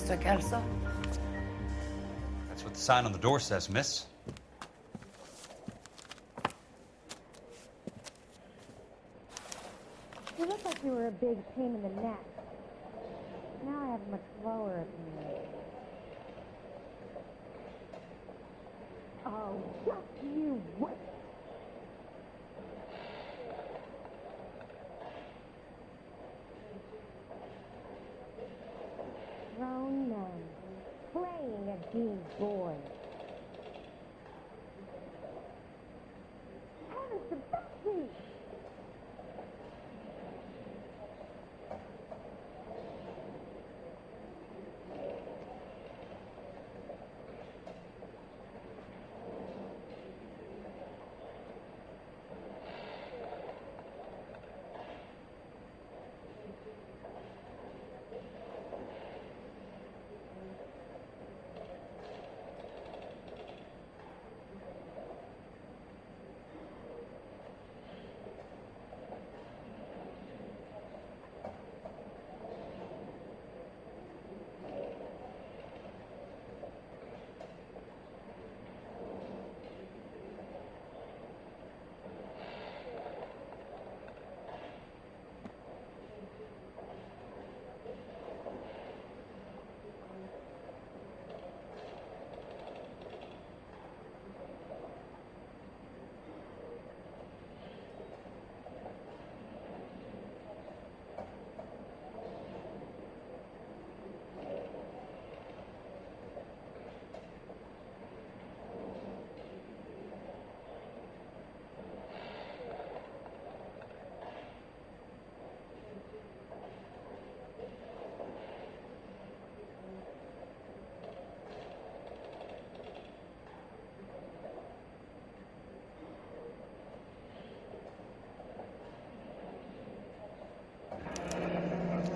Mr. Kelso? That's what the sign on the door says, miss. You look like you were a big pain in the neck. Now I have a much lower opinion. Oh, just you wait. Grown men playing at being boys. Heavens to Betsy!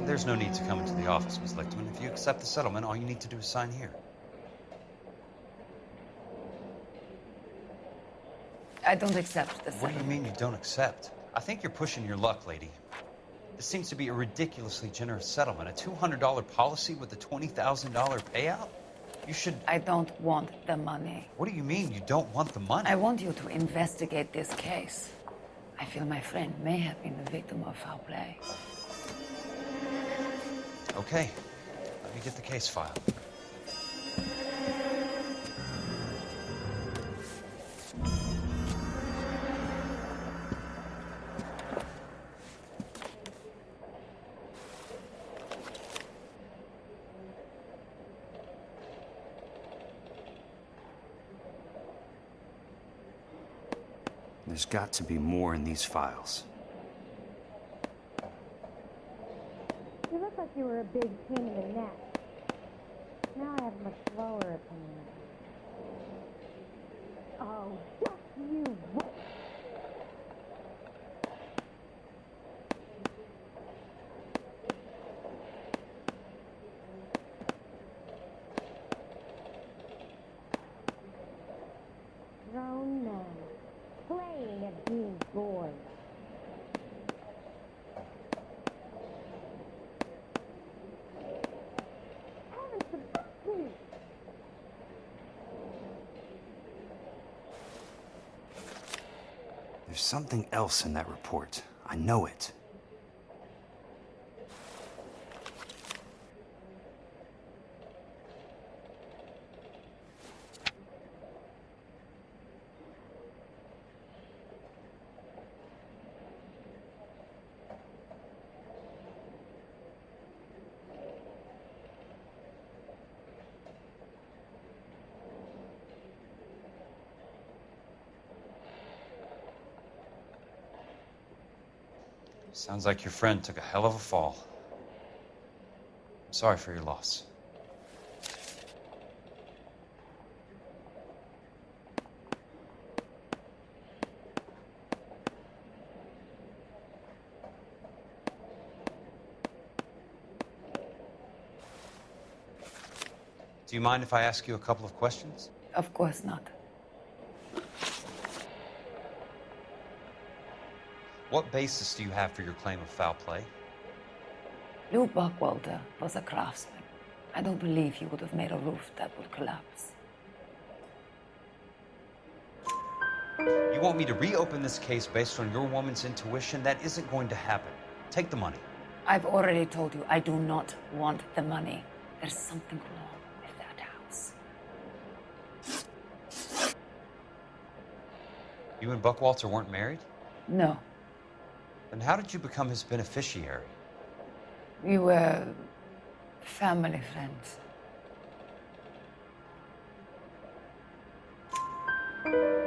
There's no need to come into the office, Miss Lichtman. If you accept the settlement, all you need to do is sign here. I don't accept this. What do you mean you don't accept? I think you're pushing your luck, lady. This seems to be a ridiculously generous settlement. A $200 policy with a $20,000 payout? You should... I don't want the money. What do you mean you don't want the money? I want you to investigate this case. I feel my friend may have been the victim of foul play. Okay. Let me get the case file. There's got to be more in these files. You look like you were a big pain in the neck. Now I have a much lower opinion. Oh, just you wait. Grown men playing at being boys. Heavens to Betsy! There's something else in that report. I know it. Sounds like your friend took a hell of a fall. I'm sorry for your loss. Do you mind if I ask you a couple of questions? Of course not. What basis do you have for your claim of foul play? Lou Buckwalter was a craftsman, I don't believe he would have made a roof that would collapse. You want me to reopen this case based on your woman's intuition? That isn't going to happen. Take the money. I've already told you I do not want the money. There's something wrong with that house. You and Buckwalter weren't married? No, Then how did you become his beneficiary? we were family friends.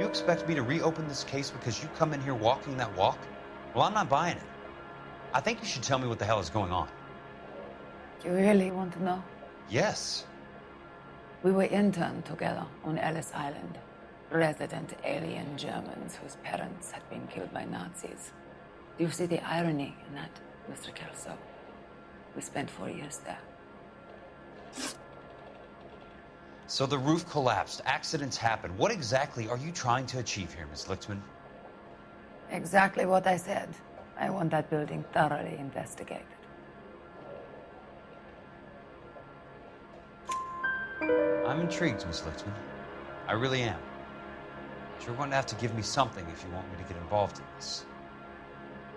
You expect me to reopen this case because you come in here walking that walk? Well, I'm not buying it. I think you should tell me what the hell is going on. You really want to know? Yes. We were interned together on Ellis Island. Resident alien Germans whose parents had been killed by Nazis. Do you see the irony in that, Mr. Kelso? We spent 4 years there. So the roof collapsed, accidents happen. What exactly are you trying to achieve here, Miss Lichtman? Exactly what I said. I want that building thoroughly investigated. I'm intrigued, Miss Lichtman. I really am. But you're going to have to give me something if you want me to get involved in this.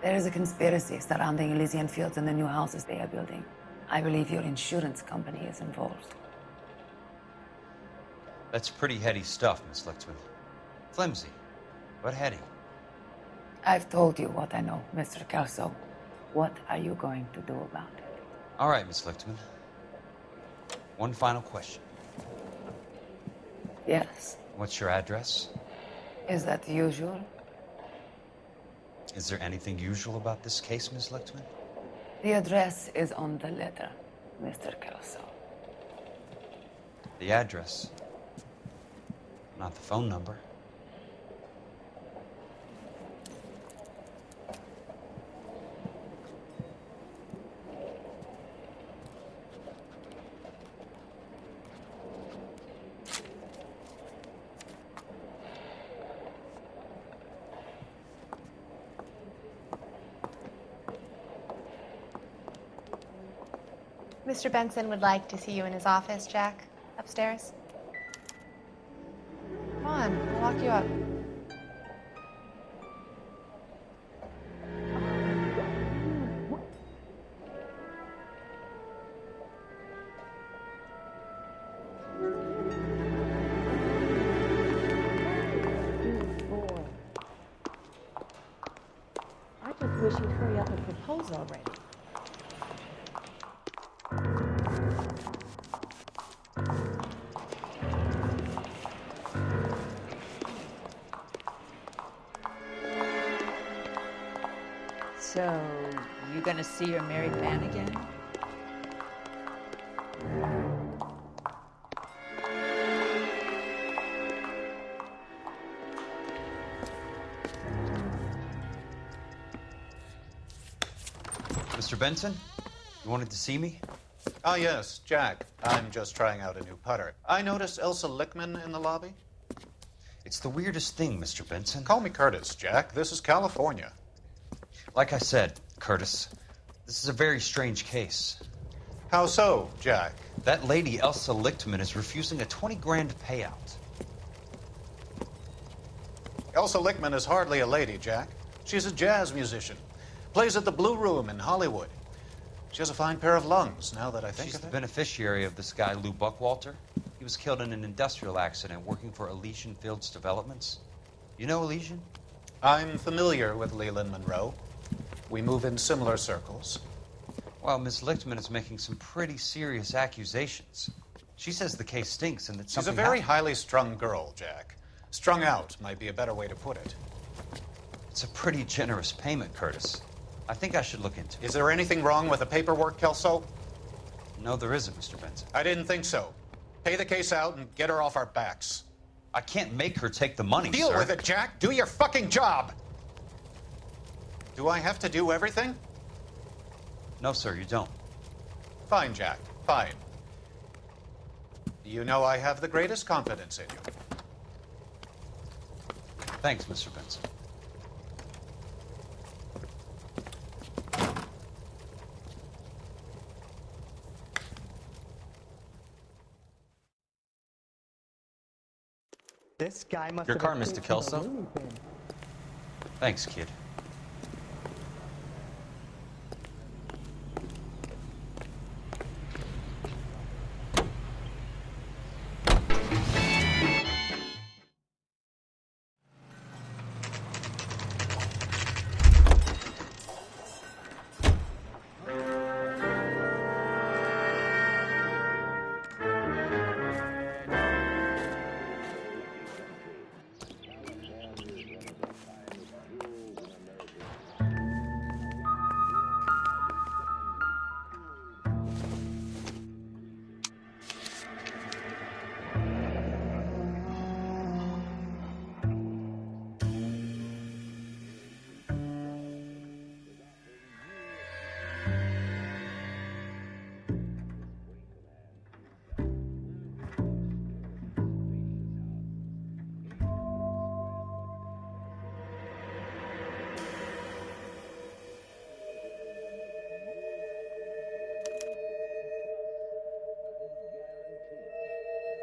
There is a conspiracy surrounding Elysian Fields and the new houses they are building. I believe your insurance company is involved. That's pretty heady stuff, Miss Lichtman. Flimsy, but heady. I've told you what I know, Mr. Kelso. What are you going to do about it? All right, Miss Lichtman. One final question. Yes. What's your address? Is that usual? Is there anything usual about this case, Miss Lichtman? The address is on the letter, Mr. Kelso. The address, not the phone number. Mr. Benson would like to see you in his office, Jack. Upstairs. Come on, I'll walk you up. Boy. I just wish you'd hurry up and propose already. So, you gonna see your married man again? Mr. Benson, you wanted to see me? Ah, yes, Jack. I'm just trying out a new putter. I noticed Elsa Lichtman in the lobby. It's the weirdest thing, Mr. Benson. Call me Curtis, Jack. This is California. Like I said, Curtis, this is a very strange case. How so, Jack? That lady, Elsa Lichtman, is refusing a 20 grand payout. Elsa Lichtman is hardly a lady, Jack. She's a jazz musician. Plays at the Blue Room in Hollywood. She has a fine pair of lungs, now that I think She's of the it. beneficiary of this guy, Lou Buckwalter. He was killed in an industrial accident working for Elysian Fields Developments. You know Elysian? I'm familiar with Leland Monroe. We move in similar circles. Well, Miss Lichtman is making some pretty serious accusations. She says the case stinks and that She's a something very happened. highly strung girl, Jack. Strung out might be a better way to put it. It's a pretty generous payment, Curtis. I think I should look into it. Is there anything wrong with the paperwork, Kelso? No, there isn't, Mr. Benson. I didn't think so. Pay the case out and get her off our backs. I can't make her take the money, Deal sir. with it, Jack. Do your fucking job. Do I have to do everything? No, sir, you don't. Fine, Jack. Fine. You know I have the greatest confidence in you. Thanks, Mr. Benson. This guy must Your have car, escaped Mr. from Kelso. the Looney Bin. Thanks, kid.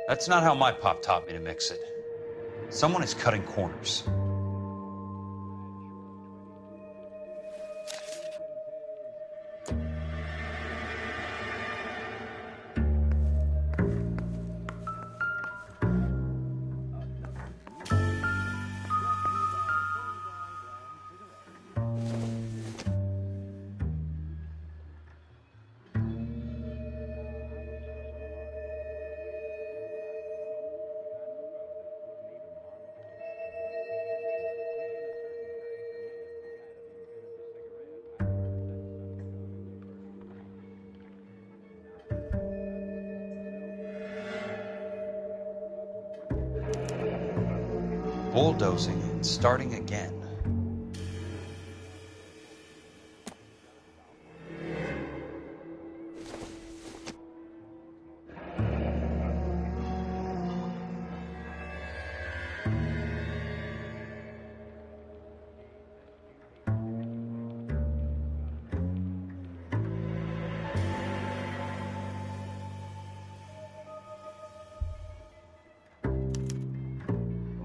That's not how my pop taught me to mix it. Someone is cutting corners. Bulldozing and starting again.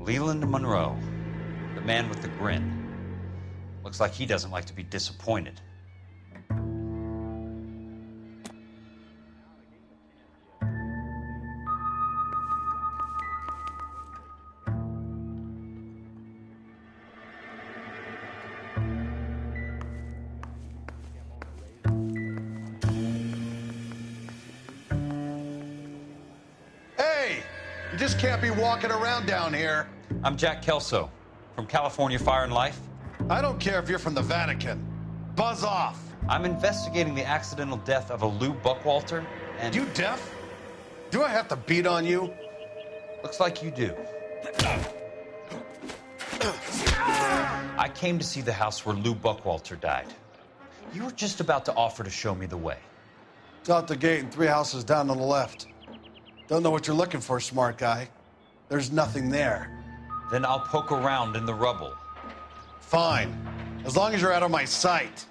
Leland Monroe, the man with the grin. Looks like he doesn't like to be disappointed. Hey! You just can't be walking around down here. I'm Jack Kelso, from California Fire and Life. I don't care if you're from the Vatican. Buzz off. I'm investigating the accidental death of a Lou Buckwalter, and... You deaf? Do I have to beat on you? Looks like you do. I came to see the house where Lou Buckwalter died. You were just about to offer to show me the way. It's out the gate and 3 houses down on the left. Don't know what you're looking for, smart guy. There's nothing there. Then I'll poke around in the rubble. Fine. As long as you're out of my sight.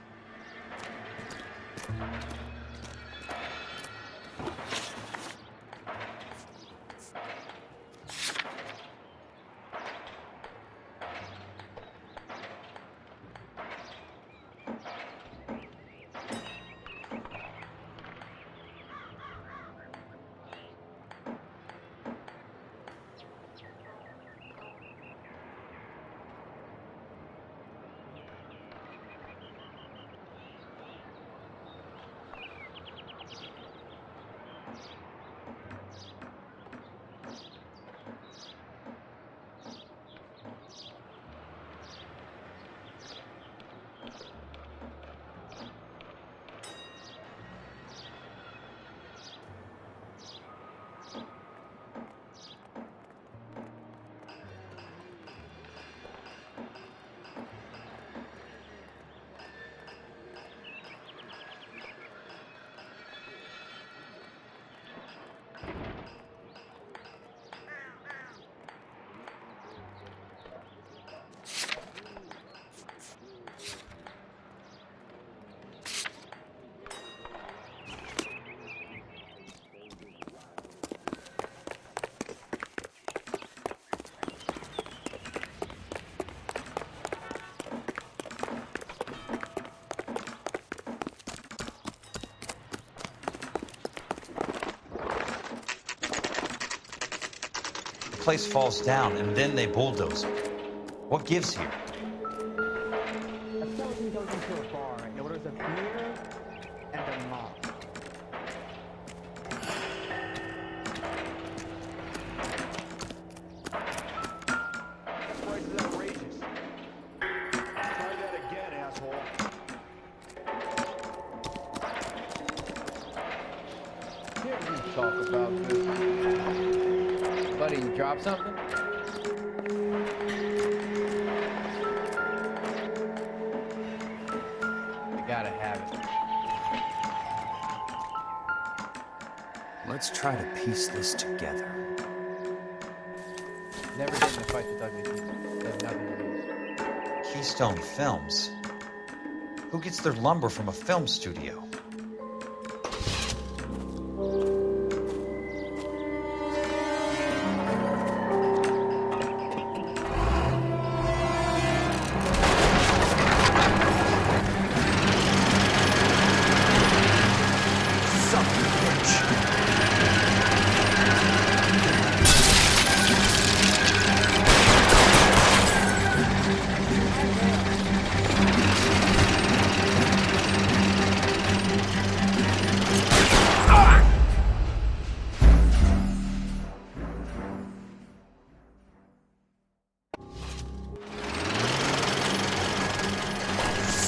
place falls down and then they bulldoze it. What gives here? A skeleton goes into a bar and orders a beer and a mop. Price is outrageous. Try that again, asshole. Can't we talk about this? Buddy, you drop something? I gotta have it. Let's try to piece this together. Never get in a fight with ugly people. They have nothing to lose. Keystone Films? Who gets their lumber from a film studio?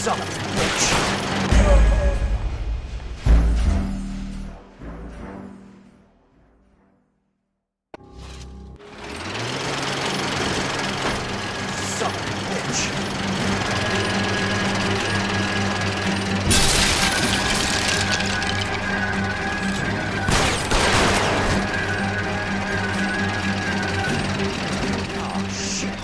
Son of a bitch! Son of a bitch! Oh, shit!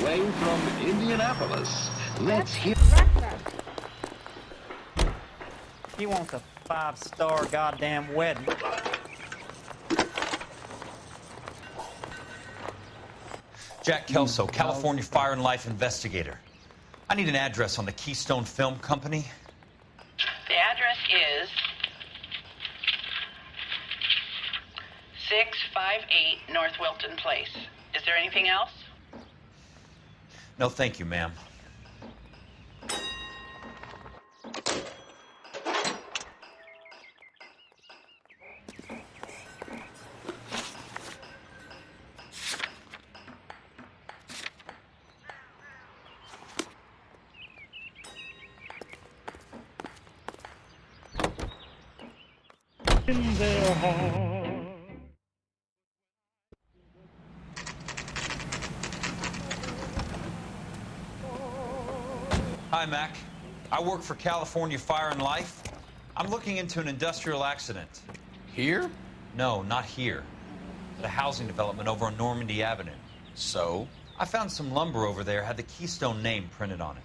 Way from Indianapolis. Let's hear. He wants a 5-star goddamn wedding. Jack Kelso, California Fire and Life investigator. I need an address on the Keystone Film Company. The address is 658 North Wilton Place. Is there anything else? No, thank you, ma'am. In their heart. Hi, Mac. I work for California Fire and Life. I'm looking into an industrial accident. Here? No, not here. At a housing development over on Normandy Avenue. So? I found some lumber over there, had the Keystone name printed on it.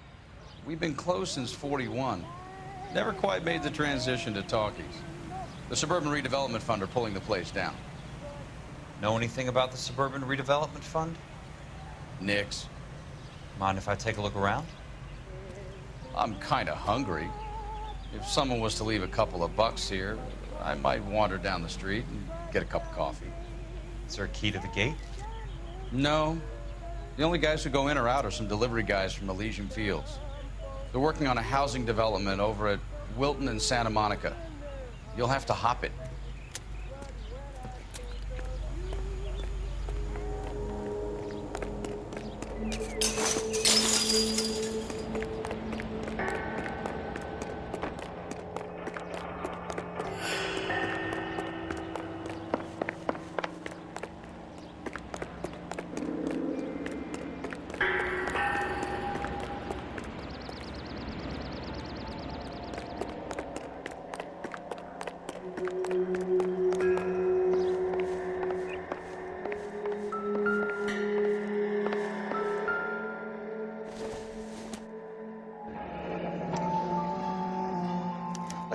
We've been closed since '41. Never quite made the transition to talkies. The Suburban Redevelopment Fund are pulling the place down. Know anything about the Suburban Redevelopment Fund? Nix. Mind if I take a look around? I'm kind of hungry. If someone was to leave a couple of bucks here, I might wander down the street and get a cup of coffee. Is there a key to the gate? No. The only guys who go in or out are some delivery guys from Elysian Fields. They're working on a housing development over at Wilton and Santa Monica. You'll have to hop it.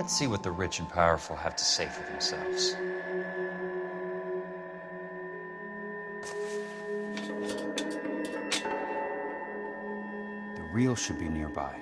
Let's see what the rich and powerful have to say for themselves. The reel should be nearby.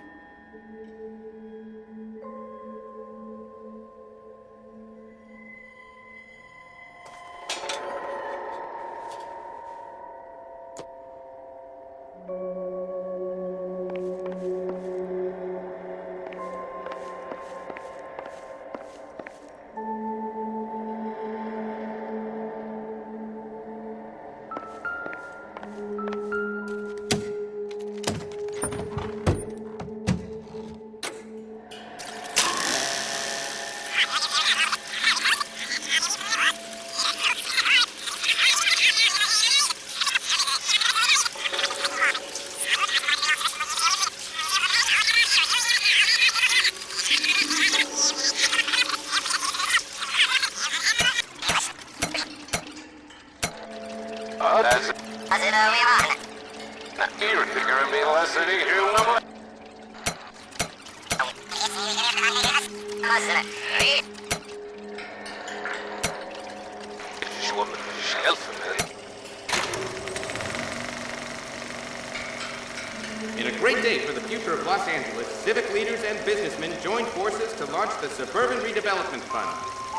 In a great day for the future of Los Angeles, civic leaders and businessmen joined forces to launch the Suburban Redevelopment Fund.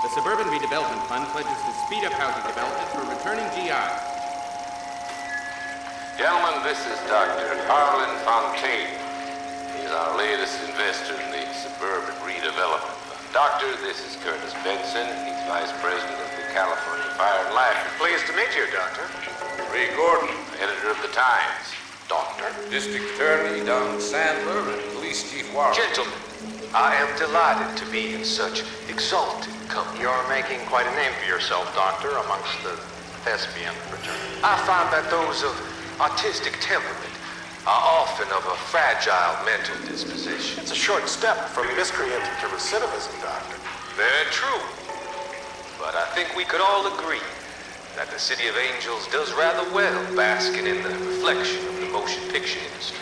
The Suburban Redevelopment Fund pledges to speed up housing development for returning GIs. Gentlemen, this is Dr. Harlan Fontaine. He's our latest investor in the Suburban Redevelopment Fund. Doctor, this is Curtis Benson. He's Vice President of the California Fire and Life. Pleased to meet you, Doctor. Ray Gordon, editor of the Times. Doctor. District Attorney Don Sandler and Police Chief Warren. Gentlemen, I am delighted to be in such exalted company. You're making quite a name for yourself, Doctor, amongst the thespian fraternity. I find that those of artistic temperament are often of a fragile mental disposition. It's a short step from miscreant to recidivism, Doctor. Very true. But I think we could all agree that the City of Angels does rather well basking in the reflection of the motion picture industry.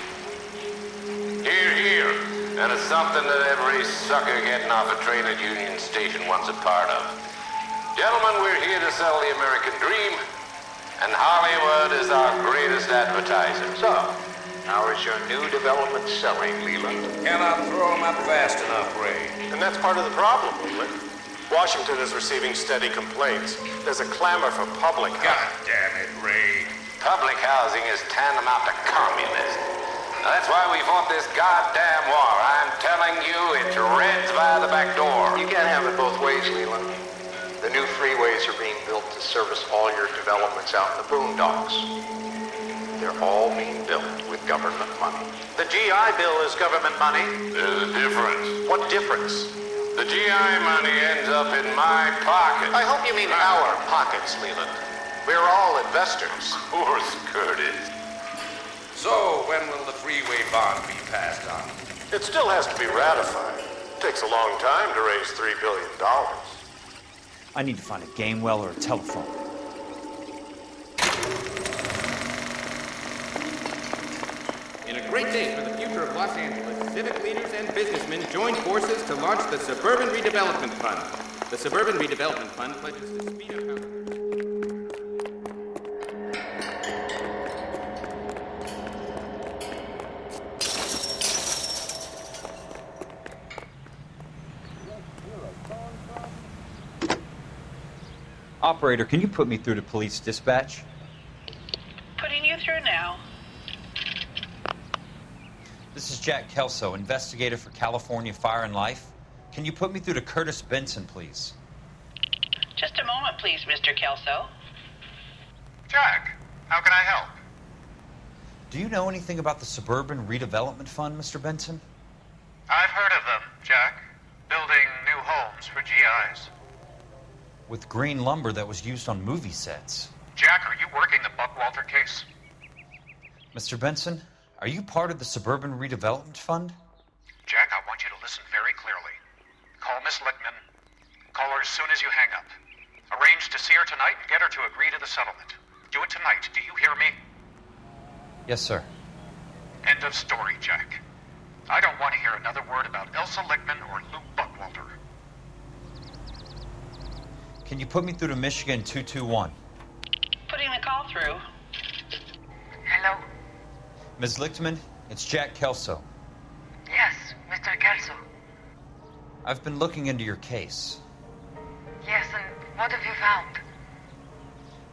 Hear, hear. And it's something that every sucker getting off a train at Union Station wants a part of. Gentlemen, we're here to sell the American dream, and Hollywood is our greatest advertiser. So, how is your new development selling, Leland? Cannot throw them up fast enough, Ray. And that's part of the problem, Leland. Washington is receiving steady complaints. There's a clamor for public housing. God damn it, Ray. Public housing is tantamount to communism. Now, that's why we fought this goddamn war. I'm telling you, it's Reds by the back door. You can't have it both ways, Leland. The new freeways are being built to service all your developments out in the boondocks. They're all being built with government money. The GI Bill is government money. There's a difference. What difference? The GI money ends up in my pocket. I hope you mean our pockets, Leland. We're all investors. Poor Curtis. So, when will the freeway bond be passed on? It still has to be ratified. It takes a long time to raise $3 billion. I need to find a game well or a telephone. In a great day for the future of Los Angeles, civic leaders and businessmen joined forces to launch the Suburban Redevelopment Fund. The Suburban Redevelopment Fund pledges to speed up housing. Operator, can you put me through to police dispatch? Putting you through now. This is Jack Kelso, investigator for California Fire and Life. Can you put me through to Curtis Benson, please? Just a moment, please, Mr. Kelso. Jack, how can I help? Do you know anything about the Suburban Redevelopment Fund, Mr. Benson? I've heard of them, Jack. Building new homes for GIs. With green lumber that was used on movie sets. Jack, are you working the Buckwalter case? Mr. Benson, are you part of the Suburban Redevelopment Fund? Jack, I want you to listen very clearly. Call Miss Lickman. Call her as soon as you hang up. Arrange to see her tonight and get her to agree to the settlement. Do it tonight. Do you hear me? Yes, sir. End of story, Jack. I don't want to hear another word about Elsa Lickman or Lou Buckwalter. Can you put me through to Michigan 221? Putting the call through. Hello? Ms. Lichtman, it's Jack Kelso. Yes, Mr. Kelso. I've been looking into your case. Yes, and what have you found?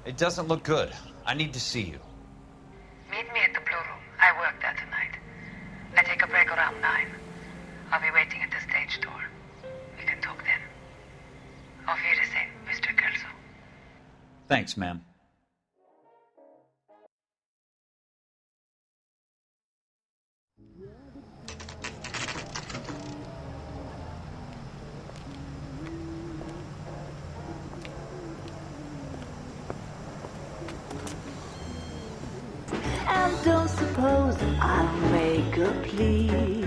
It doesn't look good. I need to see you. Meet me at the Blue Room. I work there tonight. I take a break around 9. I'll be waiting at the stage door. We can talk then. Auf Wiedersehen, Mr. Kelso. Thanks, ma'am. And don't suppose I'll make a plea,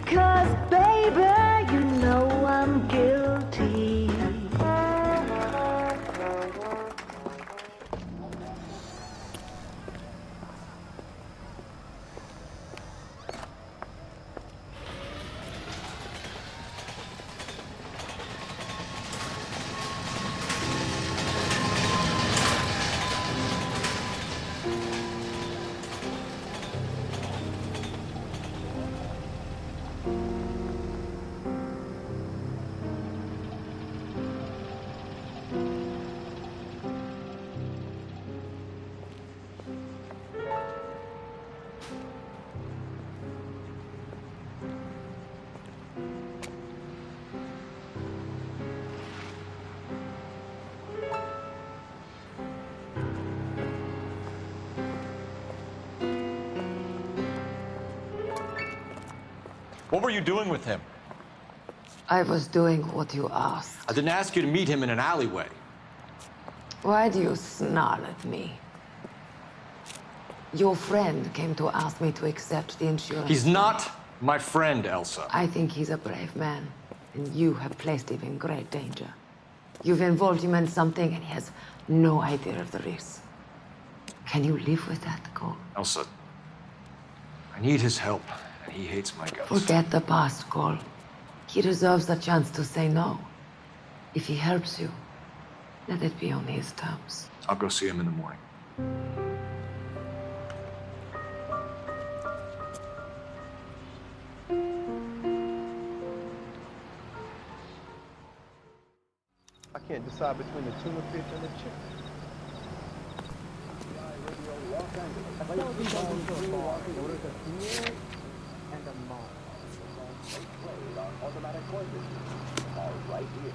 'cause baby, you know I'm guilty. What were you doing with him? I was doing what you asked. I didn't ask you to meet him in an alleyway. Why do you snarl at me? Your friend came to ask me to accept the insurance. He's not my friend, Elsa. I think he's a brave man, and you have placed him in great danger. You've involved him in something, and he has no idea of the risk. Can you live with that, Cole? Elsa, I need his help, and he hates my guts. Forget the past, Cole. He deserves a chance to say no. If he helps you, let it be on his terms. I'll go see him in the morning. I can't decide between the tuna fish and the chicken. And a mall. Automatic courses are right here.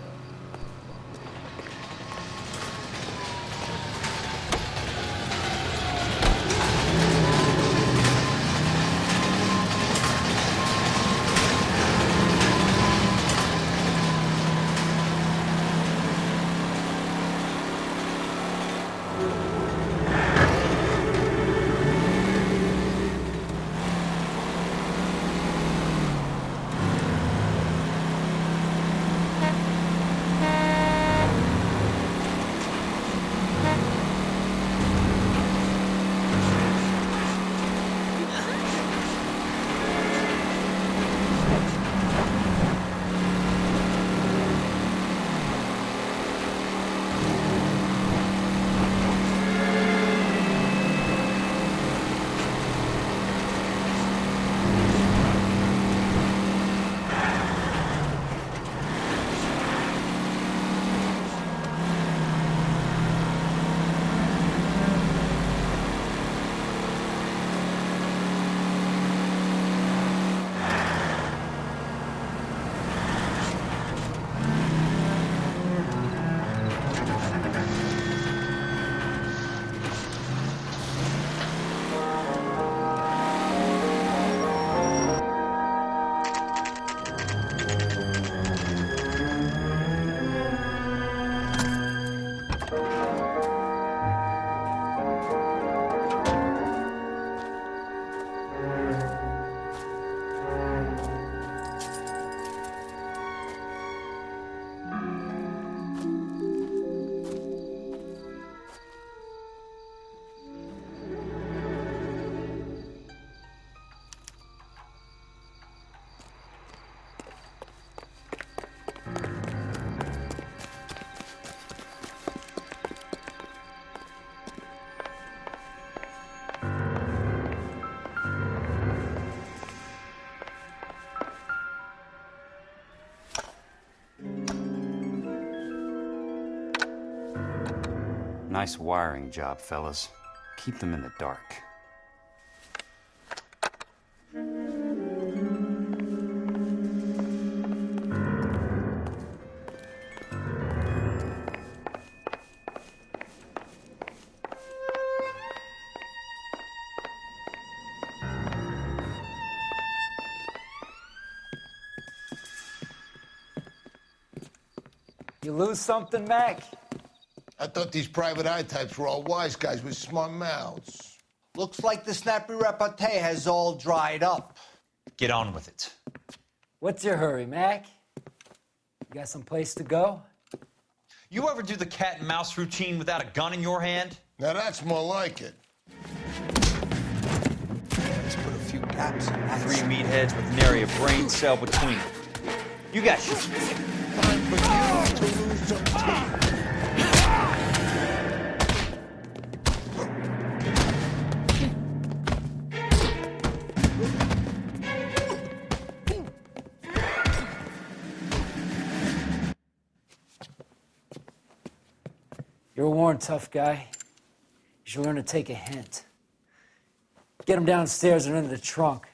Nice wiring job, fellas. Keep them in the dark. You lose something, Mac? I thought these private eye types were all wise guys with smart mouths. Looks like the snappy repartee has all dried up. Get on with it. What's your hurry, Mac? You got some place to go? You ever do the cat and mouse routine without a gun in your hand? Now that's more like it. Let's put a few gaps in that. 3 meatheads with nary a brain cell between. You got your... Time for you to lose some teeth. You're a worn, tough guy. You should learn to take a hint. Get him downstairs and into the trunk.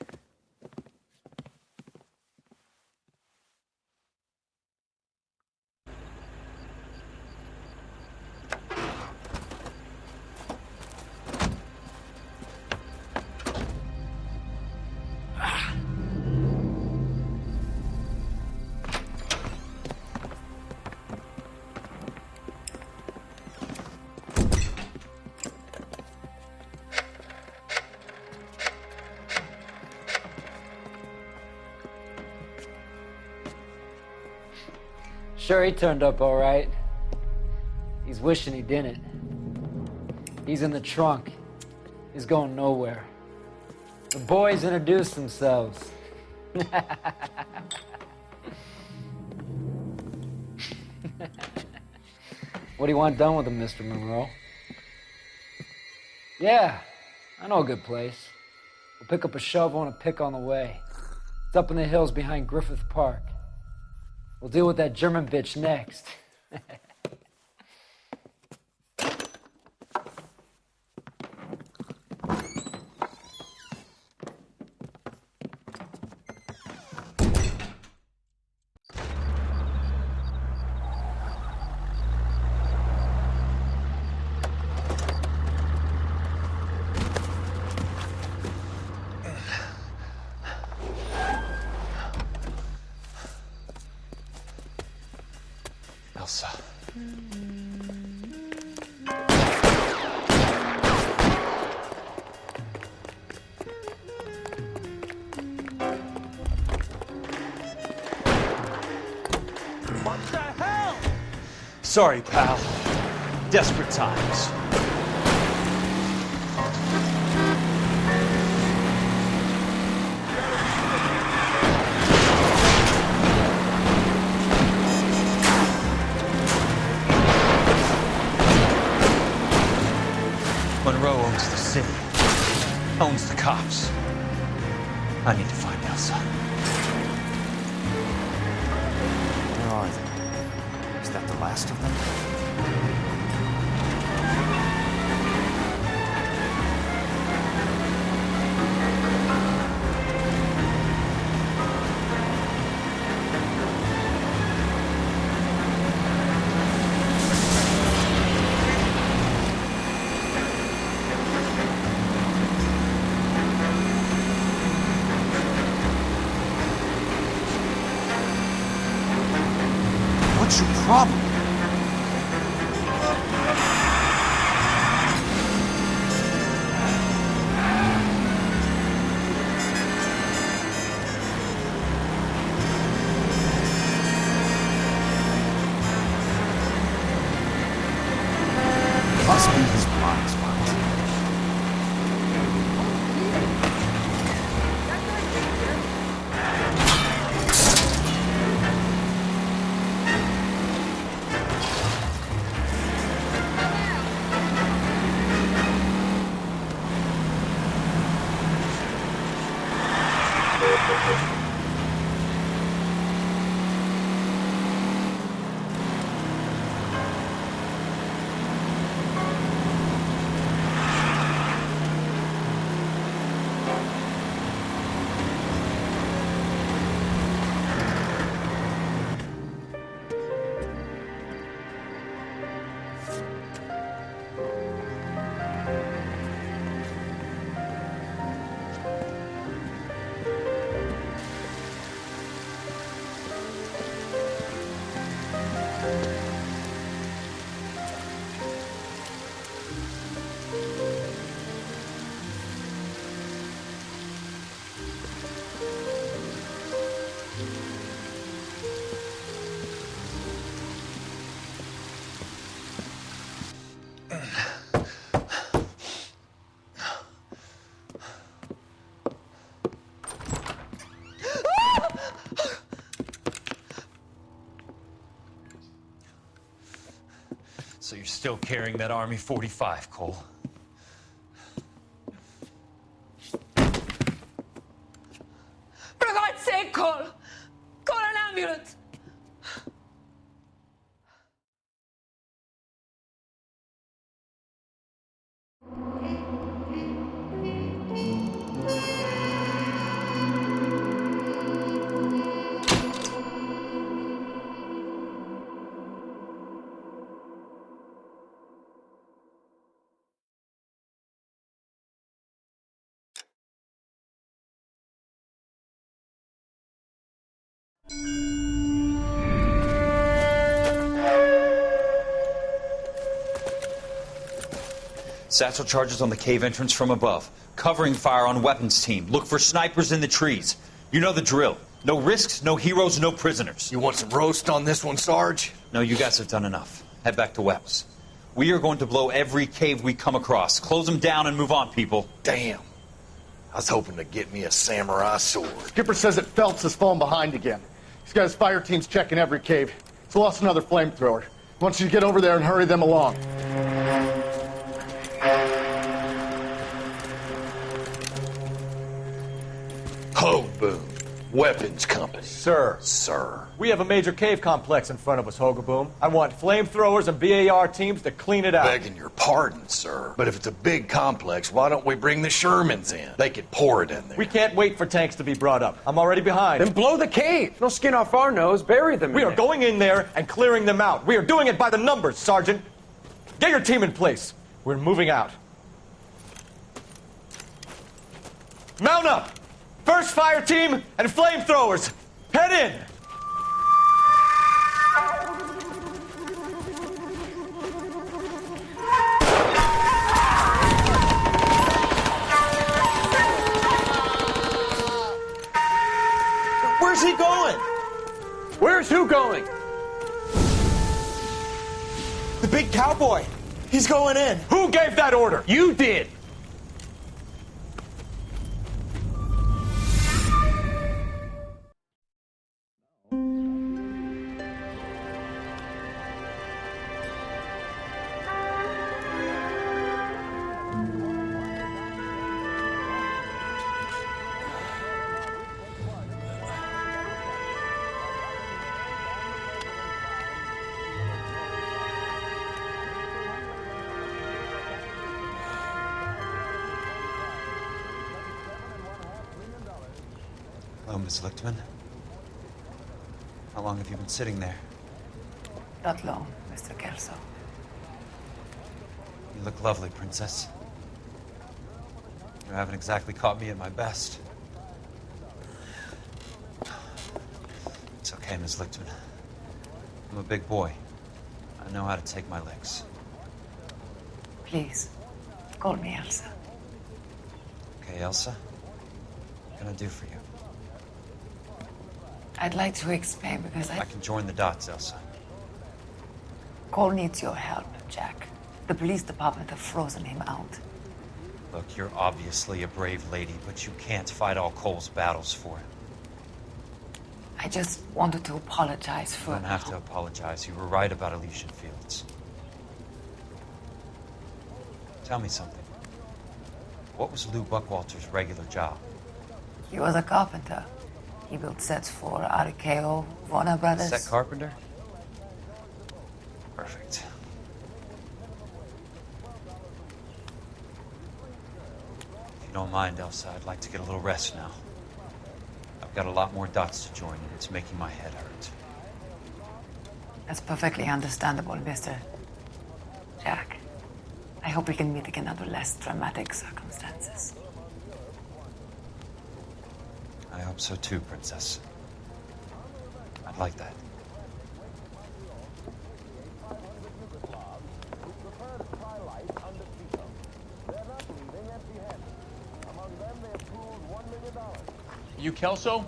Sure, he turned up all right. He's wishing he didn't. He's in the trunk. He's going nowhere. The boys introduced themselves. What do you want done with him, Mr. Monroe? Yeah, I know a good place. We'll pick up a shovel and a pick on the way. It's up in the hills behind Griffith Park. We'll deal with that German bitch next. Elsa. What the hell? Sorry, pal. Desperate times. Monroe owns the city, owns the cops. I need to find Elsa. Where are they? Is that the last of them? What's your problem? Must be his blind spot. You're still carrying that Army 45, Cole. For God's sake, Cole! Call an ambulance! Satchel charges on the cave entrance from above. Covering fire on weapons team. Look for snipers in the trees. You know the drill. No risks, no heroes, no prisoners. You want some roast on this one, Sarge? No, you guys have done enough. Head back to Weps. We are going to blow every cave we come across. Close them down and move on, people. Damn. I was hoping to get me a samurai sword. Skipper says that Phelps has fallen behind again. He's got his fire teams checking every cave. He's lost another flamethrower. He wants you to get over there and hurry them along. Ho, Boom. Weapons Company. Sir. Sir. We have a major cave complex in front of us, Hogaboom. I want flamethrowers and BAR teams to clean it out. Begging your pardon, sir. But if it's a big complex, why don't we bring the Shermans in? They could pour it in there. We can't wait for tanks to be brought up. I'm already behind. Then blow the cave. No skin off our nose. Bury them in We are there. going in there and clearing them out. We are doing it by the numbers, Sergeant. Get your team in place. We're moving out. Mount up! First fire team and flamethrowers. Head in! Where's he going? Where's who going? The big cowboy. He's going in. Who gave that order? You did. Hello, Miss Lichtman. How long have you been sitting there? Not long, Mr. Kelso. You look lovely, Princess. You haven't exactly caught me at my best. It's okay, Miss Lichtman. I'm a big boy. I know how to take my licks. Please, call me Elsa. Okay, Elsa? What can I do for you? I'd like to explain because I can join the dots, Elsa. Cole needs your help, Jack. The police department have frozen him out. Look, you're obviously a brave lady, but you can't fight all Cole's battles for him. I just wanted to apologize for... You don't have to apologize. You were right about Elysian Fields. Tell me something. What was Lou Buckwalter's regular job? He was a carpenter. He built sets for RKO, Warner Brothers. Set carpenter? Perfect. If you don't mind, Elsa, I'd like to get a little rest now. I've got a lot more dots to join, and it's making my head hurt. That's perfectly understandable, Mr. Jack. I hope we can meet again under less dramatic circumstances. I hope so too, Princess. I'd like that. You Kelso?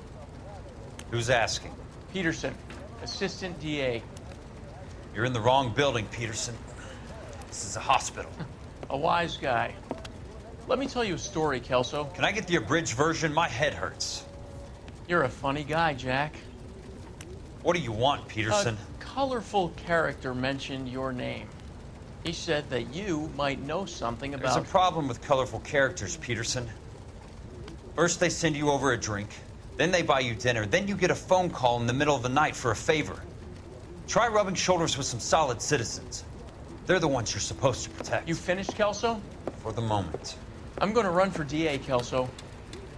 Who's asking? Peterson, Assistant DA. You're in the wrong building, Peterson. This is a hospital. A wise guy. Let me tell you a story, Kelso. Can I get the abridged version? My head hurts. You're a funny guy, Jack. What do you want, Peterson? A colorful character mentioned your name. He said that you might know something about... There's a problem with colorful characters, Peterson. First they send you over a drink, then they buy you dinner, then you get a phone call in the middle of the night for a favor. Try rubbing shoulders with some solid citizens. They're the ones you're supposed to protect. You finished, Kelso? For the moment. I'm going to run for DA, Kelso.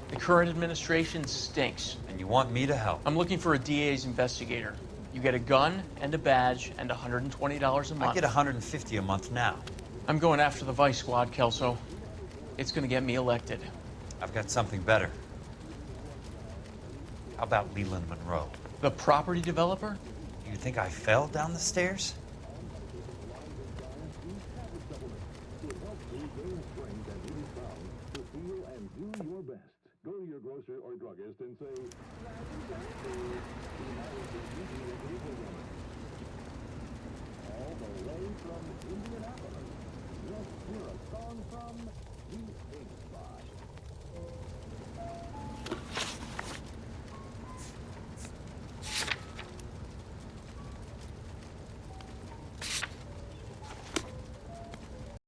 The current administration stinks. And you want me to help? I'm looking for a DA's investigator. You get a gun and a badge and $120 a month. I get $150 a month now. I'm going after the Vice Squad, Kelso. It's going to get me elected. I've got something better. How about Leland Monroe? The property developer? You think I fell down the stairs? Go to your grocer or druggist and say...